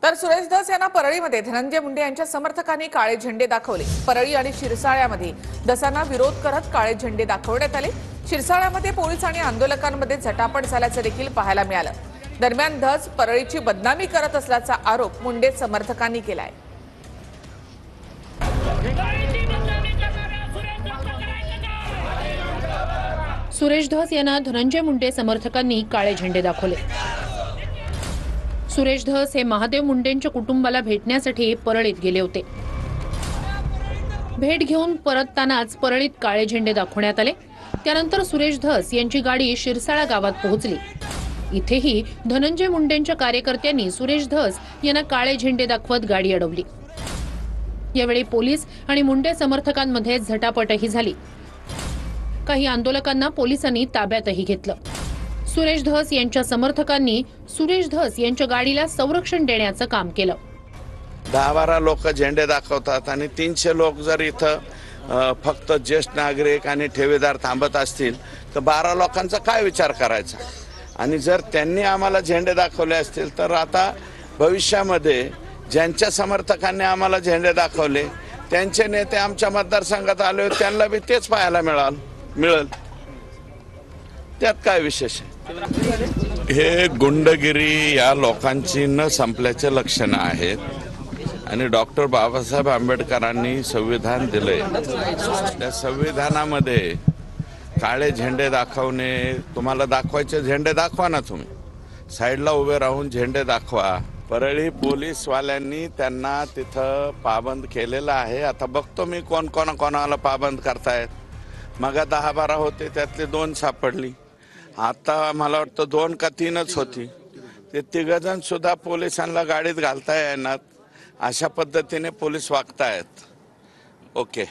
तर सुरेश धस यांना परळीमध्ये धनंजय मुंडे यांच्या समर्थकांनी काळे झेंडे दाखवले। परळी आणि शिरसाळ्यामध्ये धसांना विरोध करत काळे झेंडे दाखवण्यात आले। शिरसाळ्यामध्ये पोलीस आणि आंदोलकांमध्ये झटापट झाल्याचे देखील पाहायला मिळालं। दरम्यान धस परळीची बदनामी करत असल्याचा आरोप मुंडे समर्थकांनी केलाय। सुरेश धस यांना धनंजय मुंडे समर्थकांनी काळे झेंडे दाखवले। सुरेश धस हे महादेव मुंडेंच्या कुटुंबाला भेटण्यासाठी परळीत गेले होते। भेट घेऊन परततानाच परळीत काळे झेंडे दाखवण्यात आले। त्यानंतर सुरेश धस यांची गाडी शिरसाळा गावात पोहोचली। इथेही धनंजय मुंडेंच्या कार्यकर्त्यांनी सुरेश धस यांना काळे झेंडे दाखवत गाडी अडवली। यावेळी पोलीस आणि मुंडे समर्थकांमध्ये झटापटही झाली। काही आंदोलकांना पोलिसांनी ताब्यातही घेतलं। सुरेश धस यांच्या समर्थकांनी सुरेश धस यांच्या गाडीला संरक्षण देण्याचं काम केलं। 10-12 लोक झेंडे दाखवतात आणि 300 लोक जर इथं फक्त ज्येष्ठ नागरिक आणि ठेवीदार थांबत असतील तर 12 लोकांचा काय विचार करायचा। आणि जर त्यांनी आम्हाला झेंडे दाखवले असतील तर आता भविष्यामध्ये ज्यांच्या समर्थकांनी आम्हाला झेंडे दाखवले त्यांचे नेते आमच्या मतदारसंघात आले त्यांना बी तेच पाहायला मिळेल। त्यात काय विशेष आहे? हे गुंडगिरी या लोकांची न संपल्याचे लक्षण आहेत आणि डॉक्टर बाबासाहेब आंबेडकरांनी संविधान दिले। त्या संविधानामध्ये काळे झेंडे दाखवणे, तुम्हाला दाखवायचे झेंडे दाखवा ना, तुम्ही साईडला उभे राहून झेंडे दाखवा। परळी पोलीसवाल्यांनी त्यांना तिथं पाबंद केलेलं आहे। आता बघतो मी कोणाला पाबंद करतायत। मग 10-12 होते, त्यातले 2 सापडली। आता मला वाटतं 2 का 3च होती। ते 3 जण सुद्धा पोलिसांना गाडीत घालता येणार अशा पद्धतीने पोलीस वागतायत। ओके।